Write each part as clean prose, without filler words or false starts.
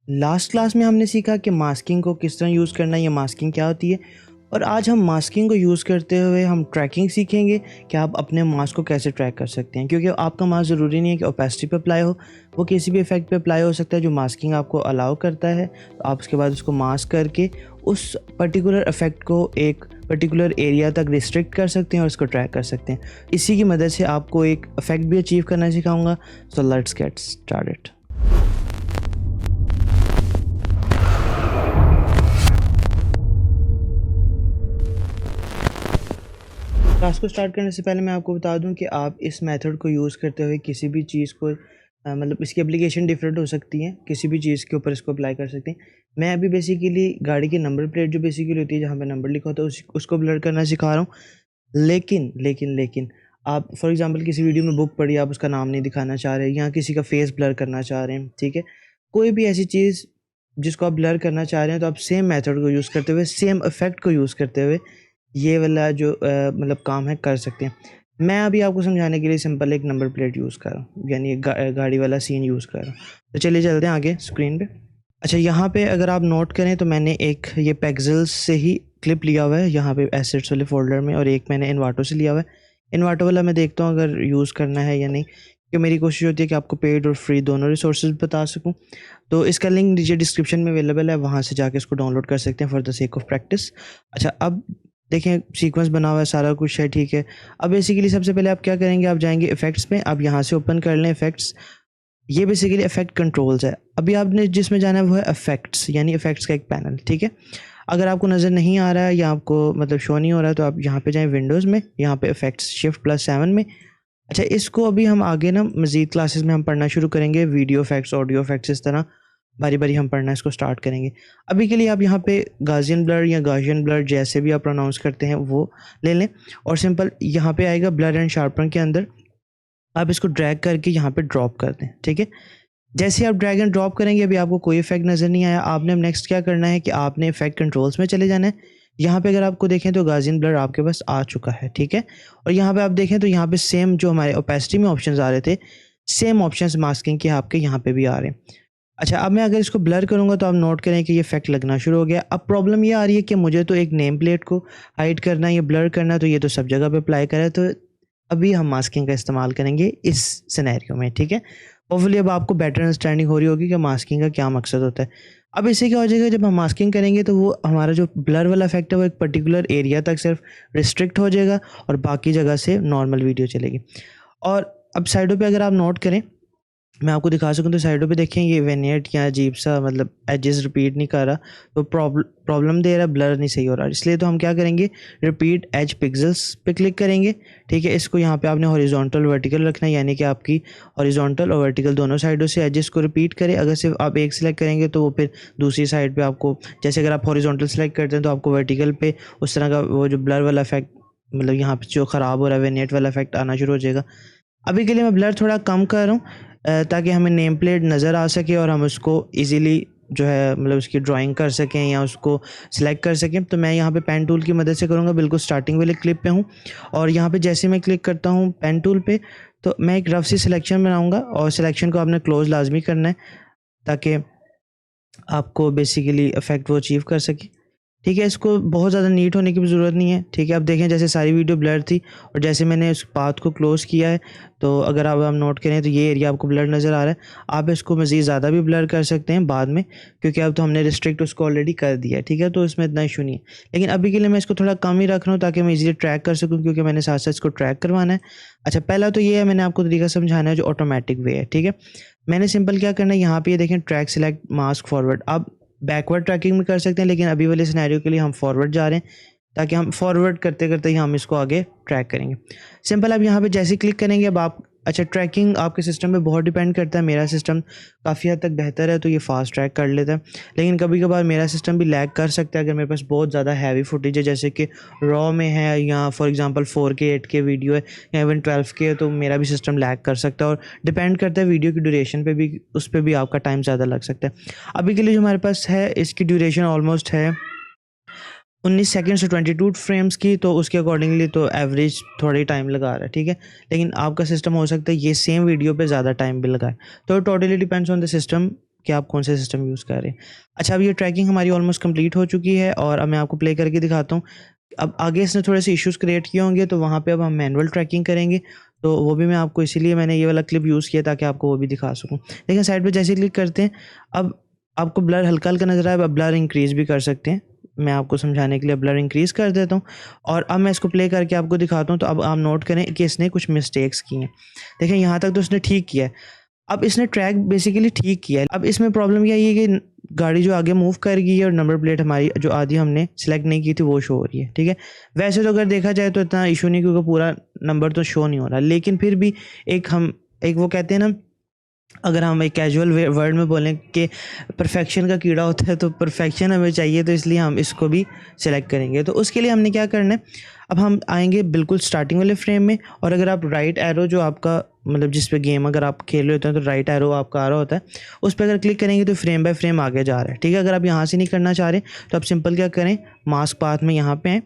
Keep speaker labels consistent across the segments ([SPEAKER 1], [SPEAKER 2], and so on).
[SPEAKER 1] Last class में हमने सीखा कि मास्किंग को किस तरह यूज़ करना है या मास्किंग क्या होती है। और आज हम मास्किंग को यूज़ करते हुए हम ट्रैकिंग सीखेंगे कि आप अपने मास्क को कैसे ट्रैक कर सकते हैं, क्योंकि आपका मास्क ज़रूरी नहीं है कि ओपेसिटी पे अप्लाई हो, वो किसी भी इफेक्ट पे अप्लाई हो सकता है जो मास्किंग आपको अलाउ करता है। तो आप उसके बाद उसको मास्क करके उस पर्टिकुलर इफेक्ट को एक पर्टिकुलर एरिया तक रिस्ट्रिक्ट कर सकते हैं और उसको ट्रैक कर सकते हैं। इसी की मदद से आपको एक इफेक्ट भी अचीव करना सिखाऊंगा। So let's get started. Class को स्टार्ट करने से पहले मैं आपको बता दूं कि आप इस मेथड को यूज़ करते हुए किसी भी चीज़ को मतलब इसकी एप्लीकेशन डिफरेंट हो सकती है, किसी भी चीज़ के ऊपर इसको अप्लाई कर सकते हैं। मैं अभी बेसिकली गाड़ी की नंबर प्लेट जो बेसिकली होती है जहाँ पे नंबर लिखा होता है उसको ब्लर करना सिखा रहा हूँ। लेकिन आप फॉर एग्जांपल किसी वीडियो में बुक पढ़ी, आप उसका नाम नहीं दिखाना चाह रहे या किसी का फेस ब्लर करना चाह रहे हैं, ठीक है, कोई भी ऐसी चीज़ जिसको आप ब्लर करना चाह रहे हैं, तो आप सेम मेथड को यूज़ करते हुए, सेम इफेक्ट को यूज़ करते हुए ये वाला जो मतलब काम है कर सकते हैं। मैं अभी आपको समझाने के लिए सिंपल एक नंबर प्लेट यूज़ कर रहा हूँ, यानी एक गाड़ी वाला सीन यूज़ कर रहा हूँ। तो चलिए चलते हैं आगे स्क्रीन पे। अच्छा, यहाँ पे अगर आप नोट करें तो मैंने एक ये पेक्सल्स से ही क्लिप लिया हुआ है यहाँ पे एसेट्स वाले फोल्डर में, और एक मैंने इन्वाटो से लिया हुआ है। इन्वाटो वाला मैं देखता हूँ अगर यूज़ करना है या नहीं, क्योंकि मेरी कोशिश होती है कि आपको पेड और फ्री दोनों रिसोर्सेज बता सकूँ। तो इसका लिंक नीचे डिस्क्रिप्शन में अवेलेबल है, वहाँ से जाके इसको डाउनलोड कर सकते हैं for the sake of practice. अच्छा, अब देखें सीक्वेंस बना हुआ है, सारा कुछ है, ठीक है। अब बेसिकली सबसे पहले आप क्या करेंगे, आप जाएंगे इफेक्ट्स में, आप यहाँ से ओपन कर लें इफेक्ट्स। ये बेसिकली इफेक्ट कंट्रोल्स है। अभी आपने जिसमें जाना है वो है इफेक्ट्स, यानी इफेक्ट्स का एक पैनल, ठीक है। अगर आपको नज़र नहीं आ रहा है या आपको मतलब शो नहीं हो रहा है तो आप यहाँ पे जाएं विंडोज़ में, यहाँ पे इफेक्ट्स Shift+7 में। अच्छा, इसको अभी हम आगे ना मज़ीद क्लासेस में हम पढ़ना शुरू करेंगे, वीडियो इफेक्ट्स, ऑडियो इफेक्ट्स, इस तरह बारी बारी हम पढ़ना इसको स्टार्ट करेंगे। अभी के लिए आप यहाँ पे गाजियन ब्लर या गाजियन ब्लर जैसे भी आप प्रोनाउंस करते हैं वो ले लें, और सिंपल यहाँ पे आएगा ब्लर एंड शार्पन के अंदर आप इसको ड्रैग करके यहाँ पे ड्रॉप कर दें, ठीक है। जैसे आप ड्रैग एंड ड्रॉप करेंगे अभी आपको कोई इफेक्ट नज़र नहीं आया, आपने नेक्स्ट क्या करना है कि आपने इफेक्ट कंट्रोल्स में चले जाना है। यहाँ पे अगर आपको देखें तो गाजियन ब्लर आपके पास आ चुका है, ठीक है। और यहाँ पे आप देखें तो यहाँ पे सेम जो हमारे ओपेसिटी में ऑप्शंस आ रहे थे, सेम ऑप्शंस मास्किंग के आपके यहाँ पे भी आ रहे हैं। अच्छा, अब मैं अगर इसको ब्लर करूँगा तो आप नोट करें कि ये इफेक्ट लगना शुरू हो गया। अब प्रॉब्लम ये आ रही है कि मुझे तो एक नेम प्लेट को हाइड करना है या ब्लर करना है, तो ये तो सब जगह पे अप्लाई करा है। तो अभी हम मास्किंग का इस्तेमाल करेंगे इस सिनेरियो में, ठीक है। होपफुली अब आपको बेटर अंडरस्टैंडिंग हो रही होगी कि मास्किंग का क्या मकसद होता है। अब इससे क्या हो जाएगा, जब हम मास्किंग करेंगे तो वो हमारा जो ब्लर वाला इफेक्ट है वो एक पर्टिकुलर एरिया तक सिर्फ रिस्ट्रिक्ट हो जाएगा और बाकी जगह से नॉर्मल वीडियो चलेगी। और अब साइडों पे अगर आप नोट करें, मैं आपको दिखा सकूं तो साइडों पे देखें ये वेनियट या अजीब सा मतलब एजेस रिपीट नहीं कर रहा, तो प्रॉब्लम दे रहा है, ब्लर नहीं सही हो रहा। इसलिए तो हम क्या करेंगे, रिपीट एज पिक्सल्स पे क्लिक करेंगे, ठीक है। इसको यहाँ पे आपने हॉरिजॉन्टल वर्टिकल रखना है, यानी कि आपकी हॉरिजॉन्टल और वर्टिकल दोनों साइडों से एजेस को रिपीट करे। अगर सिर्फ आप एक सिलेक्ट करेंगे तो वो फिर दूसरी साइड पे आपको, जैसे अगर आप हॉरिजॉन्टल सेलेक्ट करते हैं तो आपको वर्टिकल पे उस तरह का वो जो ब्लर वाला इफेक्ट मतलब यहाँ पे जो ख़राब हो रहा है वेनियट वाला इफेक्ट आना शुरू हो जाएगा। अभी के लिए मैं ब्लर थोड़ा कम कर रहा हूँ ताकि हमें नेम प्लेट नज़र आ सके और हम उसको इजीली जो है मतलब उसकी ड्राइंग कर सकें या उसको सिलेक्ट कर सकें। तो मैं यहाँ पे पेन टूल की मदद से करूँगा, बिल्कुल स्टार्टिंग वाले क्लिप पे हूँ, और यहाँ पे जैसे मैं क्लिक करता हूँ पेन टूल पे तो मैं एक रफ सी सिलेक्शन बनाऊँगा, और सिलेक्शन को आपने क्लोज लाजमी करना है ताकि आपको बेसिकली इफेक्ट वो अचीव कर सके, ठीक है। इसको बहुत ज़्यादा नीट होने की भी ज़रूरत नहीं है, ठीक है। अब देखें जैसे सारी वीडियो ब्लर थी और जैसे मैंने उस पाथ को क्लोज़ किया है तो अगर आप हम नोट करें तो ये एरिया आपको ब्लर नज़र आ रहा है। आप इसको मज़ीद ज़्यादा भी ब्लर कर सकते हैं बाद में, क्योंकि अब तो हमने रिस्ट्रिक्ट उसको ऑलरेडी कर दिया है, ठीक है। तो इसमें इतना इशू नहीं है, लेकिन अभी के लिए मैं इसको थोड़ा कम ही रख रहा हूँ ताकि मैं ईजिली ट्रैक कर सकूँ, क्योंकि मैंने साथ साथ इसको ट्रैक करवाना है। अच्छा, पहला तो ये है, मैंने आपको तरीका समझाना है जो ऑटोमेटिक वे है, ठीक है। मैंने सिंपल क्या करना है, यहाँ पे ये देखें ट्रैक सिलेक्ट मास्क फॉरवर्ड। आप बैकवर्ड ट्रैकिंग में कर सकते हैं, लेकिन अभी वाले सिनेरियो के लिए हम फॉरवर्ड जा रहे हैं ताकि हम फॉरवर्ड करते करते ही हम इसको आगे ट्रैक करेंगे। सिंपल अब यहाँ पे जैसे क्लिक करेंगे अब आप, अच्छा ट्रैकिंग आपके सिस्टम पे बहुत डिपेंड करता है। मेरा सिस्टम काफ़ी हद तक बेहतर है तो ये फास्ट ट्रैक कर लेता है, लेकिन कभी कभार मेरा सिस्टम भी लैग कर सकता है अगर मेरे पास बहुत ज़्यादा हैवी फुटेज है, जैसे कि रॉ में है या for example 4K 8K video है या इवन 12K है, तो मेरा भी सिस्टम लैग कर सकता है। और डिपेंड करता है वीडियो की ड्यूरेशन पे भी, उस पर भी आपका टाइम ज़्यादा लग सकता है। अभी के लिए जो हमारे पास है इसकी ड्यूरेशन ऑलमोस्ट है 19 सेकंड्स से 22 फ्रेम्स की, तो उसके अकॉर्डिंगली तो एवरेज थोड़ा ही टाइम लगा रहा है, ठीक है। लेकिन आपका सिस्टम हो सकता है ये सेम वीडियो पे ज़्यादा टाइम भी लगाए, तो totally depends on the system कि आप कौन सा सिस्टम यूज़ कर रहे हैं। अच्छा, अब ये ट्रैकिंग हमारी ऑलमोस्ट कंप्लीट हो चुकी है और अब मैं आपको प्ले करके दिखाता हूँ। अब आगे इसने थोड़े से इश्यूज़ क्रिएट किए होंगे, तो वहाँ पे अब हम मैनुअल ट्रैकिंग करेंगे, तो वो भी मैं आपको इसीलिए मैंने ये वाला क्लिप यूज़ किया ताकि आपको वो भी दिखा सकूँ। देखिए साइड पे जैसे क्लिक करते हैं, अब आपको ब्लर हल्का-हल्का नज़र आया, अब ब्लर इंक्रीज़ भी कर सकते हैं। मैं आपको समझाने के लिए ब्लर इंक्रीज़ कर देता हूँ और अब मैं इसको प्ले करके आपको दिखाता हूँ। तो अब आप नोट करें कि इसने कुछ मिस्टेक्स की हैं। देखिए यहाँ तक तो इसने ठीक किया है। अब इसने ट्रैक बेसिकली ठीक किया है। अब इसमें प्रॉब्लम क्या ये है कि गाड़ी जो आगे मूव कर गई है और नंबर प्लेट हमारी जो आधी हमने सेलेक्ट नहीं की थी वो शो हो रही है, ठीक है। वैसे तो अगर देखा जाए तो इतना इशू नहीं, क्योंकि पूरा नंबर तो शो नहीं हो रहा, लेकिन फिर भी एक वो कहते हैं ना, अगर हम एक कैजुअल वर्ड में बोलें कि परफेक्शन का कीड़ा होता है, तो परफेक्शन हमें चाहिए, तो इसलिए हम इसको भी सिलेक्ट करेंगे। तो उसके लिए हमने क्या करना है, अब हम आएंगे बिल्कुल स्टार्टिंग वाले फ्रेम में, और अगर आप राइट एरो जो आपका मतलब जिस पे गेम अगर आप खेल रहे होते हैं तो राइट एरो आपका आ रहा होता है, उस पर अगर क्लिक करेंगे तो फ्रेम बाय फ्रेम आगे जा रहा है, ठीक है। अगर आप यहाँ से नहीं करना चाह रहे तो आप सिंपल क्या करें, मास्क पाथ में यहाँ पे आएँ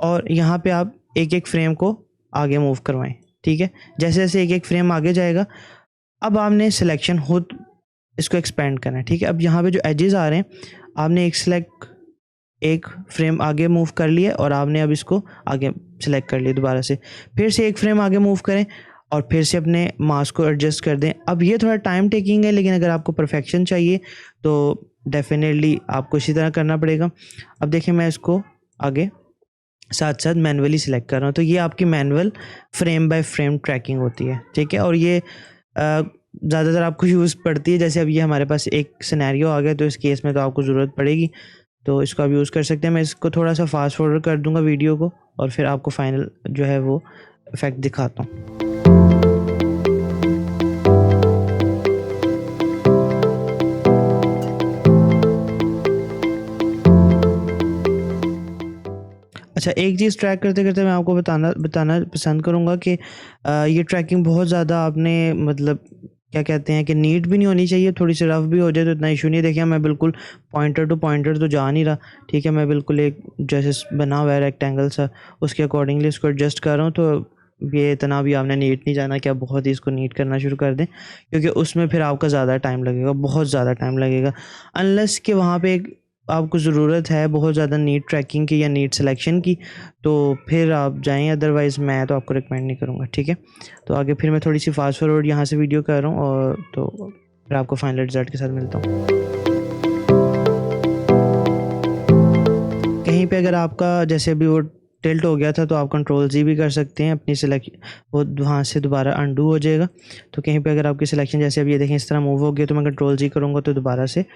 [SPEAKER 1] और यहाँ पे आप एक एक फ्रेम को आगे मूव करवाएं, ठीक है। जैसे जैसे एक एक फ्रेम आगे जाएगा, अब आपने सिलेक्शन खुद इसको एक्सपेंड करना है, ठीक है। अब यहाँ पे जो एजेस आ रहे हैं, आपने एक फ्रेम आगे मूव कर लिया और आपने अब इसको आगे सेलेक्ट कर लिया, दोबारा से फिर से एक फ्रेम आगे मूव करें और फिर से अपने मास्क को एडजस्ट कर दें। अब ये थोड़ा टाइम टेकिंग है, लेकिन अगर आपको परफेक्शन चाहिए तो डेफिनेटली आपको इसी तरह करना पड़ेगा। अब देखिए मैं इसको आगे साथ साथ मैनुअली सिलेक्ट कर रहा हूँ, तो ये आपकी manual frame by frame tracking होती है, ठीक है। और ये ज़्यादातर आपको यूज़ पड़ती है। जैसे अब ये हमारे पास एक सिनेरियो आ गया, तो इस केस में तो आपको ज़रूरत पड़ेगी, तो इसको आप यूज़ कर सकते हैं। मैं इसको थोड़ा सा फास्ट फॉरवर्ड कर दूंगा वीडियो को और फिर आपको फाइनल जो है वो इफेक्ट दिखाता हूँ। अच्छा, एक चीज़ ट्रैक करते करते मैं आपको बताना पसंद करूँगा कि ये ट्रैकिंग बहुत ज़्यादा आपने मतलब क्या कहते हैं कि नीट भी नहीं होनी चाहिए, थोड़ी सी रफ भी हो जाए तो इतना इशू नहीं है। देखिए मैं बिल्कुल पॉइंटर टू पॉइंटर तो जा नहीं रहा, ठीक है। मैं बिल्कुल एक जैसे बना हुआ है रेक्टेंगल सा, उसके अकॉर्डिंगली इसको एडजस्ट कर रहा हूँ। तो ये इतना भी आपने नीट नहीं जाना कि आप बहुत ही इसको नीट करना शुरू कर दें, क्योंकि उसमें फिर आपका ज़्यादा टाइम लगेगा, बहुत ज़्यादा टाइम लगेगा। अनलेस कि वहाँ पे एक आपको ज़रूरत है बहुत ज़्यादा नीट ट्रैकिंग की या नीट सिलेक्शन की, तो फिर आप जाएं, अदरवाइज़ मैं तो आपको रिकमेंड नहीं करूँगा, ठीक है। तो आगे फिर मैं थोड़ी सी फास्ट फॉरवर्ड यहाँ से वीडियो कर रहा हूँ और तो फिर आपको फाइनल रिजल्ट के साथ मिलता हूँ। कहीं पे अगर आपका जैसे अभी वो टिल्ट हो गया था, तो आप कंट्रोल जी भी कर सकते हैं अपनी सिलेक्शन, वो वहाँ से दोबारा अंडू हो जाएगा। तो कहीं पे अगर आपकी सिलेक्शन जैसे अब ये देखें इस तरह मूव हो गया, तो मैं कंट्रोल जी करूँगा तो दोबारा से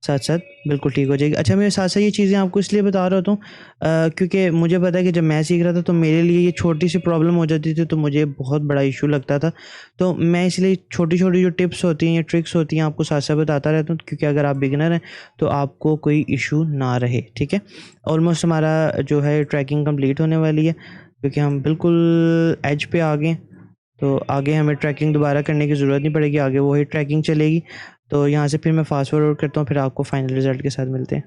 [SPEAKER 1] साथ साथ बिल्कुल ठीक हो जाएगी। अच्छा, मैं साथ साथ ये चीज़ें आपको इसलिए बता रहा हूँ क्योंकि मुझे पता है कि जब मैं सीख रहा था तो मेरे लिए ये छोटी सी प्रॉब्लम हो जाती थी, तो मुझे बहुत बड़ा इशू लगता था। तो मैं इसलिए छोटी छोटी जो टिप्स होती हैं या ट्रिक्स होती हैं आपको साथ साथ बताता रहता हूँ, क्योंकि अगर आप बिगिनर हैं तो आपको कोई इशू ना रहे, ठीक है। ऑलमोस्ट हमारा जो है ट्रैकिंग कम्प्लीट होने वाली है, क्योंकि हम बिल्कुल एज पे आ गए, तो आगे हमें ट्रैकिंग दोबारा करने की ज़रूरत नहीं पड़ेगी, आगे वही ट्रैकिंग चलेगी। तो यहाँ से फिर मैं फास्ट फॉरवर्ड करता हूँ, फिर आपको फाइनल रिजल्ट के साथ मिलते हैं।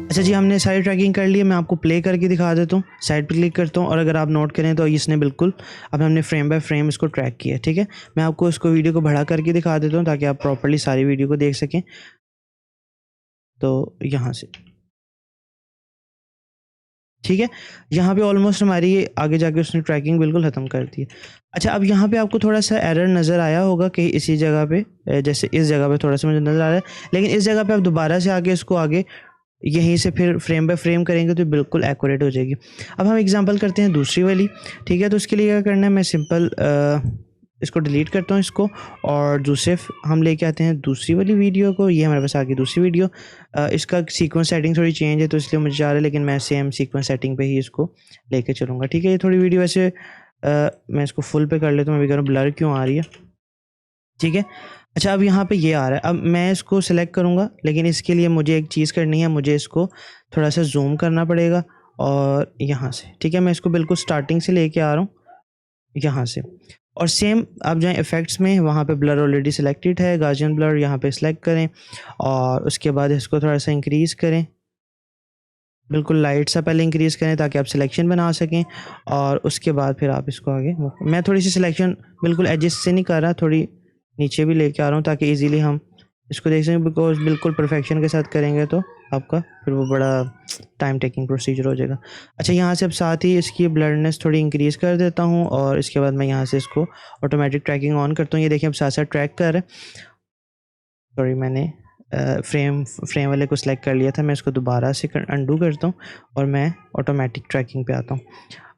[SPEAKER 1] अच्छा जी, हमने सारी ट्रैकिंग कर ली है, मैं आपको प्ले करके दिखा देता हूँ। साइड पे क्लिक करता हूँ और अगर आप नोट करें तो इसने बिल्कुल अब हमने फ्रेम बाय फ्रेम इसको ट्रैक किया है, ठीक है। मैं आपको इसको वीडियो को बढ़ा करके दिखा देता हूँ ताकि आप प्रॉपर्ली सारी वीडियो को देख सकें। तो यहाँ से ठीक है, यहाँ पे ऑलमोस्ट हमारी आगे जाके उसने ट्रैकिंग बिल्कुल ख़त्म कर दी है। अच्छा, अब यहाँ पे आपको थोड़ा सा एरर नज़र आया होगा कि इसी जगह पे जैसे इस जगह पे थोड़ा सा मुझे नज़र आ रहा है, लेकिन इस जगह पे आप दोबारा से आगे इसको आगे यहीं से फिर फ्रेम बाय फ्रेम करेंगे तो बिल्कुल एक्यूरेट हो जाएगी। अब हम एग्जांपल करते हैं दूसरी वाली, ठीक है। तो उसके लिए क्या करना है, मैं सिंपल इसको डिलीट करता हूँ इसको, और दूसरे हम लेके आते हैं दूसरी वाली वीडियो को। ये हमारे पास आ गई दूसरी वीडियो। इसका सीक्वेंस सेटिंग थोड़ी चेंज है तो इसलिए मुझे जा रहा है, लेकिन मैं सेम सीक्वेंस सेटिंग पे ही इसको लेके चलूँगा, ठीक है। ये थोड़ी वीडियो वैसे मैं इसको फुल पे कर लेता हूँ, मैं भी कह रहा हूँ ब्लर क्यों आ रही है, ठीक है। अच्छा, अब यहाँ पे ये आ रहा है, अब मैं इसको सिलेक्ट करूँगा, लेकिन इसके लिए मुझे एक चीज़ करनी है, मुझे इसको थोड़ा सा जूम करना पड़ेगा और यहाँ से, ठीक है। मैं इसको बिल्कुल स्टार्टिंग से लेके आ रहा हूँ यहाँ से, और सेम आप जाएँ इफ़ेक्ट्स में, वहाँ पे ब्लर ऑलरेडी सिलेक्टेड है, गाउसियन ब्लर यहाँ पे सिलेक्ट करें और उसके बाद इसको थोड़ा सा इंक्रीज़ करें, बिल्कुल लाइट सा पहले इंक्रीज़ करें ताकि आप सिलेक्शन बना सकें, और उसके बाद फिर आप इसको आगे मैं थोड़ी सी सिलेक्शन बिल्कुल एडजस्ट से नहीं कर रहा, थोड़ी नीचे भी लेके आ रहा हूँ ताकि इजीली हम इसको देख सकें, बिकॉज बिल्कुल परफेक्शन के साथ करेंगे तो आपका फिर वो बड़ा टाइम टेकिंग प्रोसीजर हो जाएगा। अच्छा, यहाँ से अब साथ ही इसकी ब्लरनेस थोड़ी इंक्रीज़ कर देता हूँ, और इसके बाद मैं यहाँ से इसको ऑटोमेटिक ट्रैकिंग ऑन करता हूँ। ये देखिए अब साथ साथ ट्रैक कर रहे हैं। सॉरी, मैंने फ्रेम वाले को सिलेक्ट कर लिया था, मैं इसको दोबारा से अंडू करता हूँ और मैं ऑटोमेटिक ट्रैकिंग पे आता हूँ।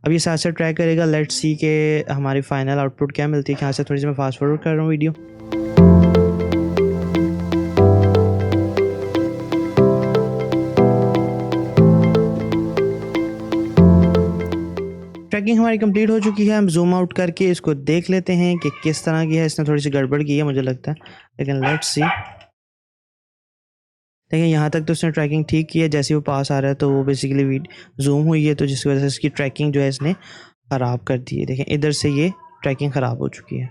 [SPEAKER 1] अब ये साथ साथ ट्रैक करेगा। लेट्स सी के हमारी फाइनल आउटपुट क्या मिलती है। यहाँ से थोड़ी सी मैं फास्ट फॉरवर्ड कर रहा हूँ वीडियो। ट्रैकिंग हमारी कंप्लीट हो चुकी है। हम जूम आउट करके इसको देख लेते हैं कि किस तरह की है। इसने थोड़ी सी गड़बड़ की है मुझे लगता है, लेकिन लेट्स सी। देखिए यहाँ तक तो उसने ट्रैकिंग ठीक की है। जैसे वो पास आ रहा है तो वो बेसिकली जूम हुई है, तो जिसकी वजह से इसकी ट्रैकिंग जो है इसने ख़राब कर दी है। देखें इधर से ये ट्रैकिंग ख़राब हो चुकी है,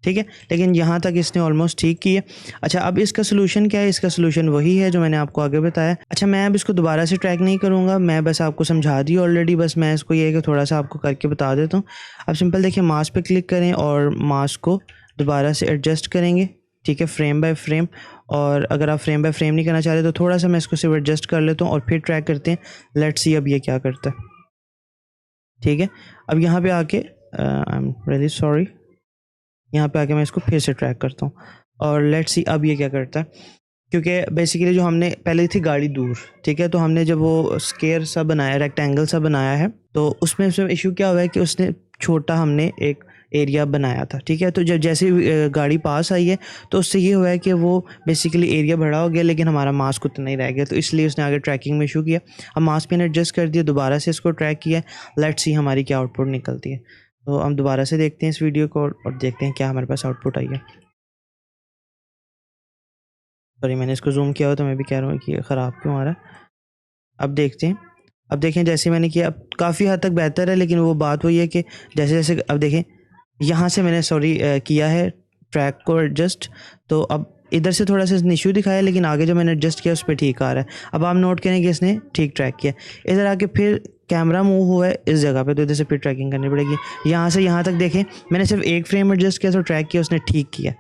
[SPEAKER 1] ठीक है, लेकिन यहाँ तक इसने ऑलमोस्ट ठीक की है। अच्छा, अब इसका सोल्यूशन क्या है? इसका सोल्यूशन वही है जो मैंने आपको आगे बताया। अच्छा, मैं अब इसको दोबारा से ट्रैक नहीं करूँगा, मैं बस आपको समझा दी ऑलरेडी। बस मैं इसको ये है कि थोड़ा सा आपको करके बता देता हूँ। अब सिंपल देखिए, मास्क पे क्लिक करें और मास्क को दोबारा से एडजस्ट करेंगे, ठीक है, फ्रेम बाय फ्रेम। और अगर आप फ्रेम बाय फ्रेम नहीं करना चाह रहे तो थोड़ा सा मैं इसको सिर्फ एडजस्ट कर लेता हूँ और फिर ट्रैक करते हैं। लेट्स सी अब ये क्या करता है, ठीक है। अब यहाँ पे आके आई एम रियली सॉरी, यहाँ पे आके मैं इसको फिर से ट्रैक करता हूँ और लेट्स सी अब ये क्या करता है। क्योंकि बेसिकली जो हमने पहले थी गाड़ी दूर, ठीक है, तो हमने जब वो स्क्वायर सा बनाया, रेक्टेंगल सा बनाया है, तो उसमें इशू क्या हुआ है कि उसने छोटा हमने एक एरिया बनाया था, ठीक है। तो जब जैसे गाड़ी पास आई है तो उससे ये हुआ है कि वो बेसिकली एरिया बड़ा हो गया, लेकिन हमारा मास्क उतना ही रह गया, तो इसलिए उसने आगे ट्रैकिंग में इशू किया। हम मास्क पिन एडजस्ट कर दिया, दोबारा से इसको ट्रैक किया। लेट्स सी हमारी क्या आउटपुट निकलती है। तो हम दोबारा से देखते हैं इस वीडियो को और देखते हैं क्या हमारे पास आउटपुट आई है। सॉरी, मैंने इसको जूम किया हो तो मैं भी कह रहा हूँ कि ख़राब क्यों आ रहा है। अब देखते हैं। अब देखें जैसे मैंने किया, अब काफ़ी हद तक बेहतर है, लेकिन वो बात वही है कि जैसे जैसे अब देखें यहाँ से मैंने किया है ट्रैक को एडजस्ट, तो अब इधर से थोड़ा सा इशू दिखाया, लेकिन आगे जो मैंने एडजस्ट किया उस पर ठीक आ रहा है। अब आप नोट करें कि इसने ठीक ट्रैक किया। इधर आके फिर कैमरा मूव हुआ है इस जगह पे, तो इधर से फिर ट्रैकिंग करनी पड़ेगी। यहाँ से यहाँ तक देखें, मैंने सिर्फ एक फ्रेम एडजस्ट किया तो ट्रैक किया, उसने ठीक किया।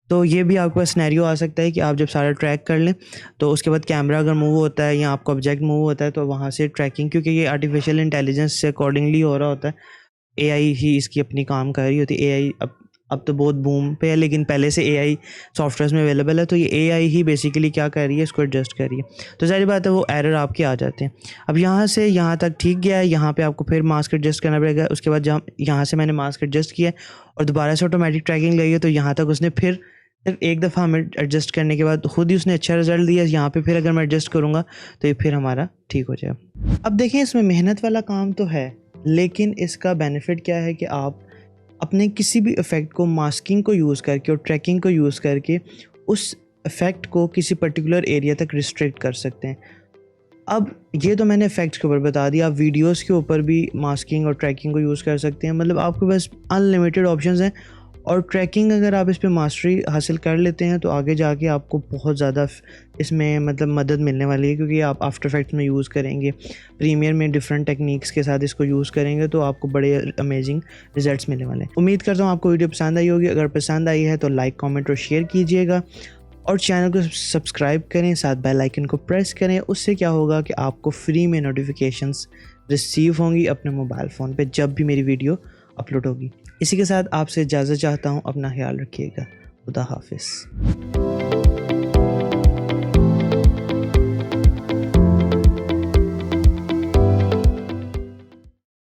[SPEAKER 1] तो ये भी आपके पास सिनेरियो आ सकता है कि आप जब सारा ट्रैक कर लें तो उसके बाद कैमरा अगर मूव होता है या आपका ऑब्जेक्ट मूव होता है तो वहाँ से ट्रैकिंग, क्योंकि ये आर्टिफिशियल इंटेलिजेंस से अकॉर्डिंगली हो रहा होता है, एआई ही इसकी अपनी काम कर रही होती है। एआई अब तो बहुत बूम पे है, लेकिन पहले से एआई सॉफ्टवेयर में अवेलेबल है, तो ये एआई ही बेसिकली क्या कर रही है, इसको एडजस्ट कर रही है। तो सारी बात है वो एरर आपके आ जाते हैं। अब यहाँ से यहाँ तक ठीक गया है, यहाँ पे आपको फिर मास्क एडजस्ट करना पड़ेगा। उसके बाद जहाँ यहाँ से मैंने मास्क एडजस्ट किया और दोबारा से ऑटोमेटिक ट्रैकिंग लगी है, तो यहाँ तक उसने फिर सिर्फ एक दफ़ा हमें एडजस्ट करने के बाद खुद ही उसने अच्छा रिजल्ट दिया। यहाँ पे फिर अगर मैं एडजस्ट करूँगा तो ये फिर हमारा ठीक हो जाएगा। अब देखें, इसमें मेहनत वाला काम तो है, लेकिन इसका बेनिफिट क्या है कि आप अपने किसी भी इफ़ेक्ट को मास्किंग को यूज़ करके और ट्रैकिंग को यूज़ करके उस इफ़ेक्ट को किसी पर्टिकुलर एरिया तक रिस्ट्रिक्ट कर सकते हैं। अब ये तो मैंने इफ़ेक्ट्स के ऊपर बता दिया, आप वीडियोस के ऊपर भी मास्किंग और ट्रैकिंग को यूज़ कर सकते हैं। मतलब आपके पास अनलिमिटेड ऑप्शंस हैं, और ट्रैकिंग अगर आप इस पे मास्टरी हासिल कर लेते हैं तो आगे जाके आपको बहुत ज़्यादा इसमें मतलब मदद मिलने वाली है, क्योंकि आप आफ्टर इफेक्ट्स में यूज़ करेंगे, प्रीमियर में डिफरेंट टेक्निक्स के साथ इसको यूज़ करेंगे, तो आपको बड़े अमेजिंग रिजल्ट्स मिलने वाले हैं। उम्मीद करता हूँ आपको वीडियो पसंद आई होगी। अगर पसंद आई है तो लाइक, कमेंट और शेयर कीजिएगा, और चैनल को सब्सक्राइब करें, साथ बेल आइकन को प्रेस करें। उससे क्या होगा कि आपको फ्री में नोटिफिकेशंस रिसीव होंगी अपने मोबाइल फ़ोन पे जब भी मेरी वीडियो अपलोड होगी। इसी के साथ आपसे इजाज़त चाहता हूँ। अपना ख्याल रखिएगा। खुदा हाफिज़।